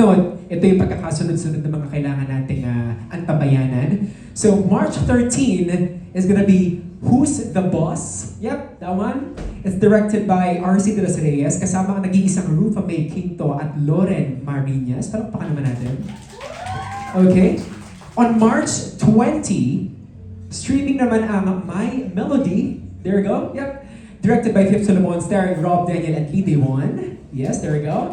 Ito yung pagkakasunod-sunod ng mga kailangan nating antabayanan. So, March 13 is gonna be Who's the Boss? Yep, that one. It's directed by R.C. De Los Reyes, kasama ang nag-iisang Rufa May Quinto at Loren Marinas. Palakpakan naman natin. Okay. On March 20, streaming naman ang My Melody. There we go. Yep. Directed by Fifth Solomon, starring Rob Daniel and Lee Day-Won. Yes, there we go.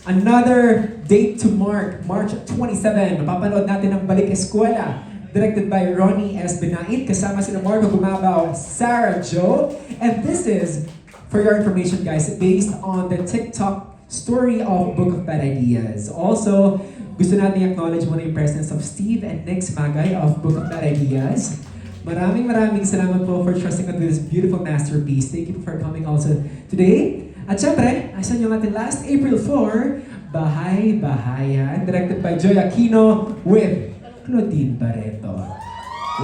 Another date to mark, March 27. Mapapanood natin ang Balik Eskwela. Directed by Ronnie S. Benait. Kasama sila Marco Gumabaw, Sarah Jo. And this is, for your information guys, based on the TikTok story of Book of Bad Ideas. Also, gusto natin i-acknowledge muna yung presence of Steve and Nix Magay of Book of Bad Ideas. Maraming salamat po for trusting on this beautiful masterpiece. Thank you for coming also today. At syempre, asan yung ating last April 4, Bahay Bahayan, directed by Joy Aquino with Claudine Barreto.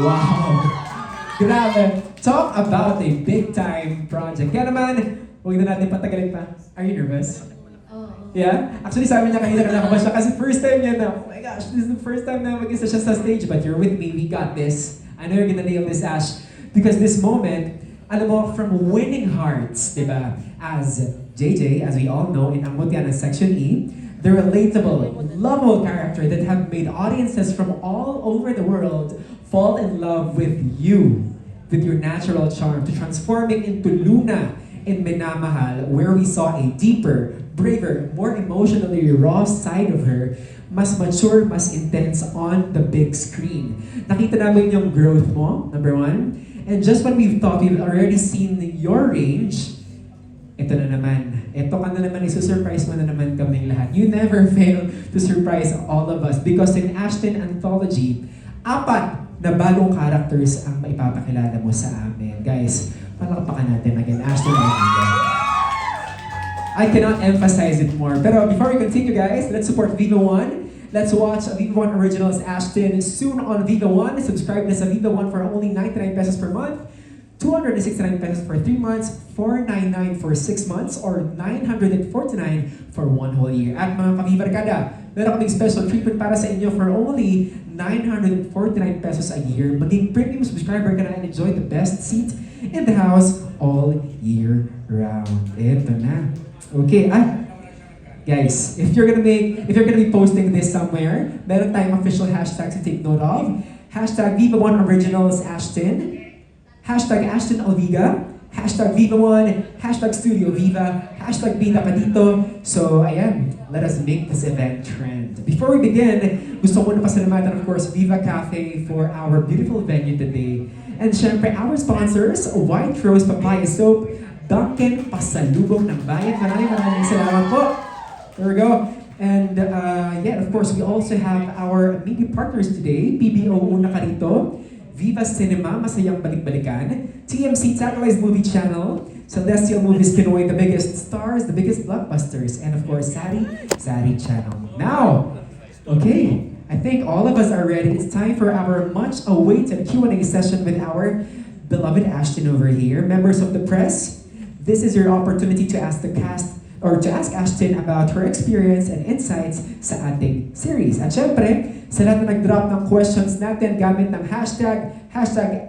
Wow! Grabe! Talk about a big-time project. Kaya naman, huwag na natin patagalin pa. Are you nervous? Yeah? Actually, sabi niya kanina nakakaba siya kasi first time niya na, oh my gosh, this is the first time na mag-isa siya sa stage. But you're with me, we got this. I know you're gonna nail this, Ash. Because this moment, alam mo, from winning hearts, di ba? As JJ, as we all know, in Ang Mutya ng Section E, the relatable, lovable character that have made audiences from all over the world fall in love with you, with your natural charm, to transforming into Luna in Minamahal, where we saw a deeper, braver, more emotionally raw side of her, mas mature, mas intense on the big screen. Nakita namin yung growth mo, number one. And just when we've thought we've already seen your range, ito na naman. Ito ka na naman, isusurprise mo na naman kaming lahat. You never fail to surprise all of us because in Ashton Anthology, 4 na bagong characters ang maipapakilala mo sa amin. Guys, palakpakan natin again, Ashton Anthology. I cannot emphasize it more. Pero before we continue guys, let's support Viva One. Let's watch Viva One Originals Ashton soon on Viva One. Subscribe na sa Viva One for only 99 pesos per month, 269 pesos for 3 months, 499 for 6 months, or 949 for 1 whole year. At mga kabibarkada, meron kaming special treatment para sa inyo for only 949 pesos a year. Maging premium subscriber ka na and enjoy the best seat in the house all year round. Ito na. Okay, guys, if you're gonna be posting this somewhere, meron tayong official hashtag to take note of. Hashtag Viva One Originals Ashton. Hashtag Ashton Alviga. Hashtag Viva One. Hashtag Studio Viva. Hashtag Bida ka dito. So, ayan, let us make this event trend. Before we begin, gusto ko na pasalamatan, of course, Viva Cafe for our beautiful venue today. And syempre, our sponsors, White Rose Papaya Soap, Dunkin Pasalubong ng Bayan. Maraming salamat po. There we go. And yeah, of course, we also have our media partners today, PBO Una ka rito, Viva Cinema, Masayang Balik-Balikan, TMC Tagalized Movie Channel, Celestial Movies Pinoy, the biggest stars, the biggest blockbusters, and of course, Sari Channel. Now, okay, I think all of us are ready. It's time for our much-awaited Q&A session with our beloved Ashton over here. Members of the press, this is your opportunity to ask the cast or to ask Ashton about her experience and insights sa ating series. At syempre, sa lahat na nag-drop ng questions natin gamit ng hashtag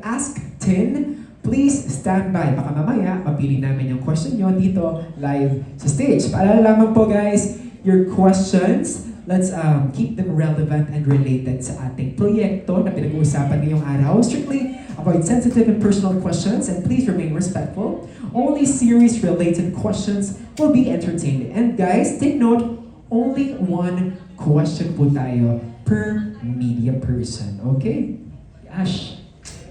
AskTin, please stand by. Baka mamaya, mapili namin yung question nyo dito live sa stage. Paalala lamang po guys, your questions, let's keep them relevant and related sa ating proyekto na pinag-uusapan ngayong araw. Strictly avoid sensitive and personal questions and please remain respectful. Only series-related questions will be entertained. And guys, take note, only 1 question po tayo per media person. Okay? Ash?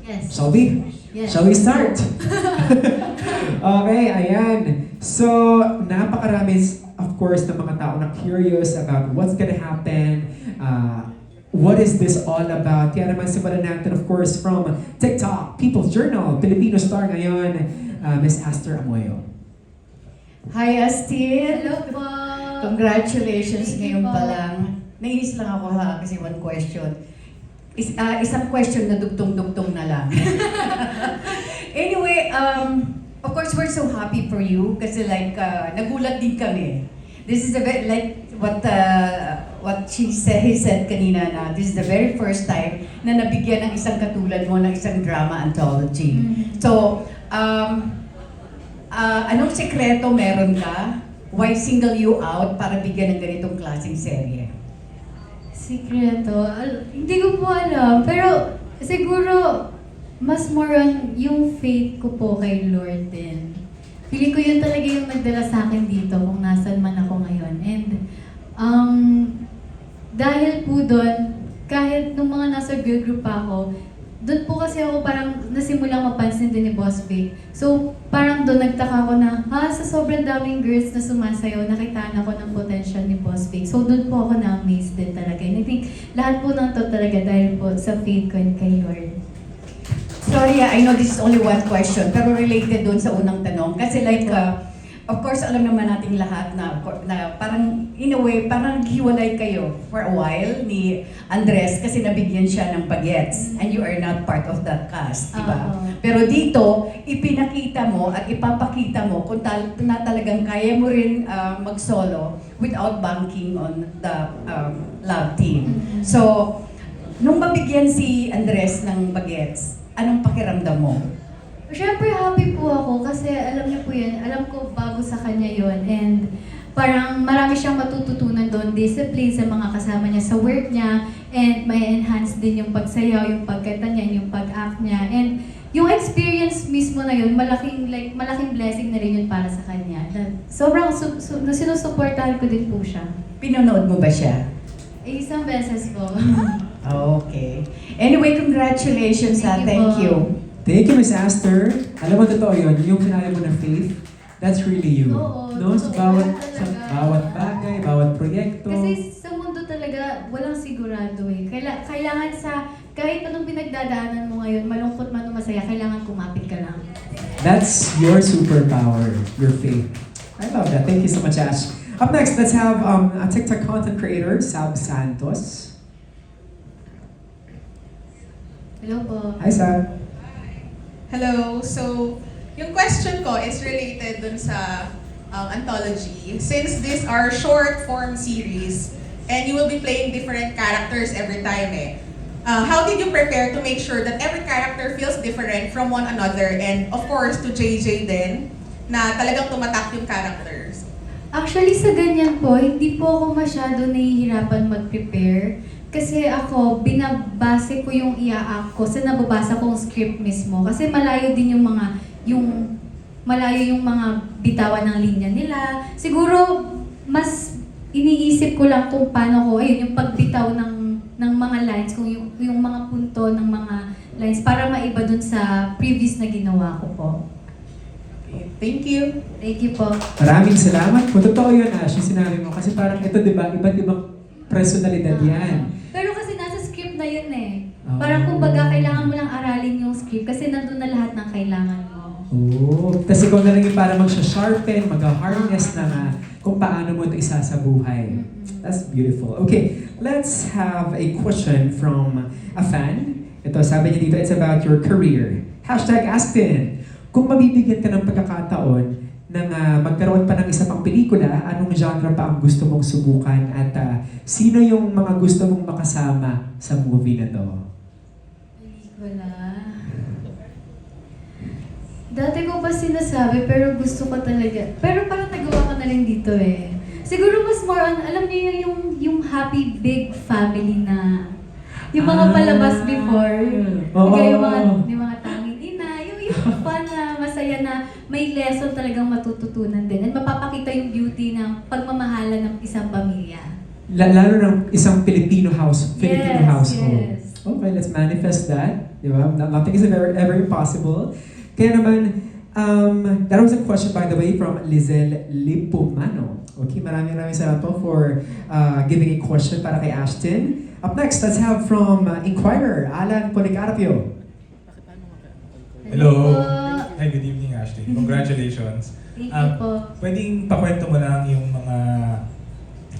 Yes. Shall we? Yes. Shall we start? Okay, ayan. So, napakarami, of course, ng mga tao na curious about what's gonna happen, what is this all about? Kaya naman simulan natin, of course, from TikTok, People's Journal, Filipino star ngayon, Miss Aster Amoyo. Hi, Astin! Hello po! Congratulations Thank you ngayon po. pa lang. Nainis lang ako ha, kasi one question. Isang question na dugtong-dugtong na lang. Anyway, of course, we're so happy for you kasi like, nagulat din kami. This is a bit like, what he said kanina na this is the very first time na nabigyan ng isang katulad mo ng isang drama anthology. So, anong sekreto meron ka? Why single you out para bigyan ng ganitong klaseng serye? Sikreto? Hindi ko po alam. Pero siguro, mas more on yung faith ko po kay Lord din. Feeling ko yun talaga yung nagdala sa akin dito kung nasan man ako ngayon. And dahil po doon, kahit nung mga nasa girl group pa ako, doon po kasi ako parang nasimulang mapansin din ni Boss Vic. So parang doon nagtaka ko na, sa sobrang daming girls na sumasayaw, nakitaan ako ng potential ni Boss Vic. So doon po ako na-amaze din talaga. And I think lahat po ng to talaga dahil po sa faith ko and kay Lord. Sorry, I know this is only one question, pero related doon sa unang tanong. Kasi like, of course, alam naman nating lahat na parang, in a way, parang naghiwalay kayo for a while ni Andres kasi nabigyan siya ng bagets and you are not part of that cast, di ba? Pero dito, ipinakita mo at ipapakita mo kung na talagang kaya mo rin mag-solo without banking on the love team. So, nung mabigyan si Andres ng bagets, anong pakiramdam mo? Siyempre happy po ako kasi alam niyo po yun, alam ko bago sa kanya yun and parang marami siyang matututunan doon, discipline sa mga kasama niya sa work niya and may enhance din yung pagsayaw, yung pagkanta niya, yung pag-act niya and yung experience mismo na yun, malaking blessing na rin yun para sa kanya. Sobrang sinusuportahan ko din po siya. Pinanood mo ba siya? Isang beses po. Okay. Anyway, congratulations ha. Thank you Thank po. you. Thank you, Miss Aster. Alam mo, totoo yun. Yung finale mo na faith, that's really you. Oo, no? Sa totoo sa talaga. bawat bagay, bawat proyekto. Kasi sa mundo talaga, walang sigurado eh. Kailangan kahit anong pinagdadaanan mo ngayon, malungkot man o masaya, kailangan kumapit ka lang. That's your superpower, your faith. I love that. Thank you so much, Ash. Up next, let's have a TikTok content creator, Sab Santos. Hello po. Hi, Sab. Hello. So, yung question ko is related dun sa anthology. Since these are short form series and you will be playing different characters every time how did you prepare to make sure that every character feels different from one another and of course to JJ din na talagang tumatak yung characters? Actually, sa ganyan po, hindi po ako masyado nahihirapan mag-prepare. Kasi ako, binabase ko yung ia-act ko sa nababasa kong script mismo. Kasi malayo din malayo yung mga bitawan ng linya nila. Siguro, mas iniisip ko lang kung paano ko, yung pagbitaw ng mga lines, kung yung mga punto ng mga lines, para maiba dun sa previous na ginawa ko po. Okay, thank you. Thank you po. Maraming salamat. Kung totoo yun, Ash, yung sinabi mo. Kasi parang ito, di ba, iba't ibang personalidad yan. Pero kasi nasa script na yun eh. Oh. Parang kumbaga kailangan mo lang aralin yung script kasi nandun na lahat ng kailangan mo. Oh, tapos ikaw na lang yung para mag-sharpen, mag-harness na kung paano mo ito isasabuhay. That's beautiful. Okay, let's have a question from a fan. Ito, sabi niya dito, it's about your career. #AskTin. Kung mabibigyan ka ng pagkakataon nang magkaroon pa ng isa pang pelikula, anong genre pa ang gusto mong subukan at sino yung mga gusto mong makasama sa movie na to? Pelikula. Dati ko pa sinasabi pero gusto ko talaga. Pero parang nagawa ko na rin dito eh. Siguro mas more on, alam niyo yung happy big family na yung mga palabas before. Oo. Yung mga tanging ina, yung fun na masaya na may lesson talagang matututunan din. At mapapakita yung beauty ng pagmamahala ng isang pamilya. Lalo ng isang Filipino household. Yes. Okay, let's manifest that. Di ba? Nothing is ever impossible. Kaya naman, that was a question, by the way, from Lizelle Lipumano. Okay, maraming salamat po for giving a question para kay Ashton. Up next, let's have from Inquirer, Alan Policarpio. Hello. Hi, good evening, Ashley. Congratulations. Thank you po. Pwedeng pakwento mo lang yung mga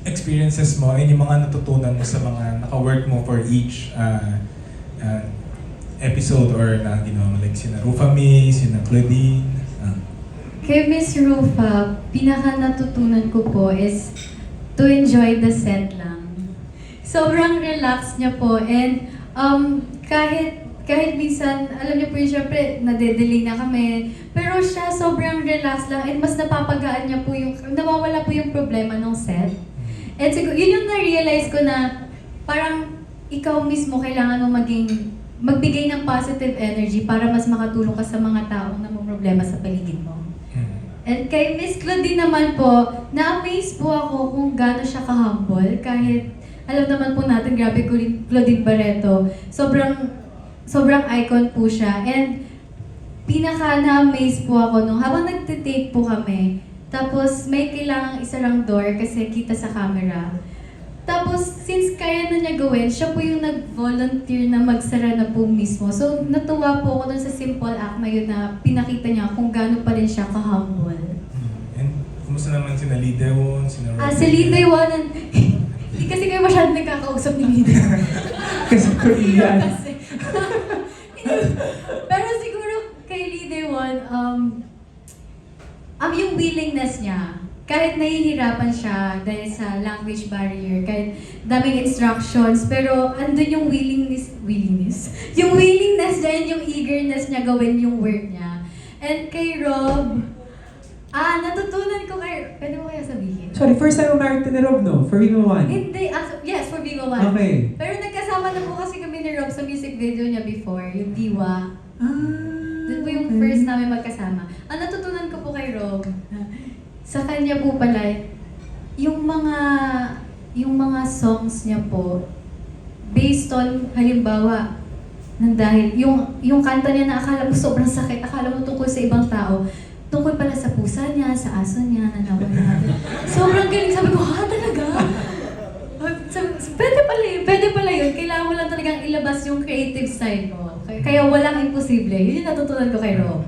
experiences mo and yung mga natutunan mo sa mga naka-work mo for each episode or na ginawa mo, like sina Rufa May, sina Claudine. Kay Miss Rufa, pinaka natutunan ko po is to enjoy the set lang. Sobrang relax niya po and kahit minsan, alam niyo po yun, syempre, nade-delay na kami. Pero siya, sobrang relax lang and mas napapagaan niya po yung, nawawala po yung problema ng set. And siguro, yun yung na-realize ko na parang ikaw mismo kailangan mo magbigay ng positive energy para mas makatulong ka sa mga taong problema sa paligid mo. And kay Miss Claudine naman po, na-amaze po ako kung gaano siya ka-humble. Kahit alam naman po natin, grabe Claudine Barreto. Sobrang icon po siya. And pinaka na-amaze po ako nung habang nagtitake po kami. Tapos may kailangang isa lang door kasi kita sa camera. Tapos since kaya na niya gawin, siya po yung nag-volunteer na magsara na po mismo. So natuwa po ako dun sa simple act na yun na pinakita niya kung gaano pa rin siya ka-humble. And kumusta naman sina Lee Dewon, sina Robin? Si Lee Dewon, hindi kasi kayo masyadong nagkakausap ni Lee Dewon. Kasi Korean. Kasi. Pero siguro kay Lee Dewon, yung willingness niya, kahit nahihirapan siya dahil sa language barrier, kahit daming instructions, pero andun yung willingness, yung willingness niya and yung eagerness niya gawin yung work niya. And kay Rob, natutunan ko pwede mo kaya sabihin? Sorry, first time umarito ni Rob, no? For Viva One. Hindi, yes, for Viva One. Okay. Pero nagkasama na po kasi kami ni Rob sa music video niya before, yung Diwa. Doon po yung first namin magkasama. Ang natutunan ko po kay Rob, sa kanya po pala, yung mga songs niya po, based on, halimbawa, dahil, yung kanta niya na akala mo sobrang sakit, akala mo tungkol sa ibang tao, tungkol pala sa pusa niya, sa aso niya, na nawala. Sobrang galing. Sabi ko, talaga? Pwede pala yun. Kailangan mo lang talagang ilabas yung creative side mo. Kaya walang imposible. Yun yung natutunan ko kay Rob.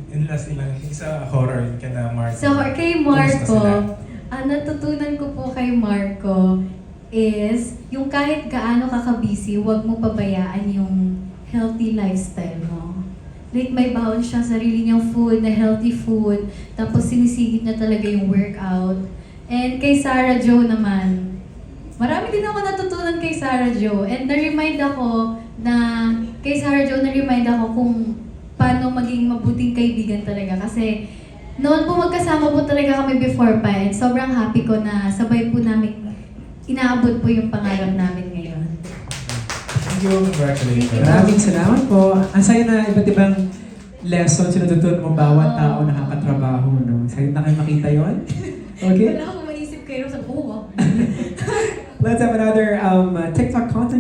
And last lang, sa horror, ka na Marco. So, kay Marco, ang natutunan ko po kay Marco is yung kahit gaano ka ka-busy, huwag mo pabayaan yung healthy lifestyle mo. Like may baon siya sarili niyang food, na healthy food, tapos sinisigit niya talaga yung workout. And kay Sarah Jo naman, marami din ako natutunan kay Sarah Jo. And na-remind ako kung paano maging mabuting kaibigan talaga. Kasi noon po magkasama po talaga kami before pa. And sobrang happy ko na sabay po namin inaabot po yung pangarap namin ngayon. Thank you, congratulations. Maraming salamat po. Ang saya na iba't ibang lessons yung natutunan mo bawat tao nakakatrabaho, no? Saya na kayo makita yon. Okay? Wala akong maisip kayo sa buho. Let's have another TikTok content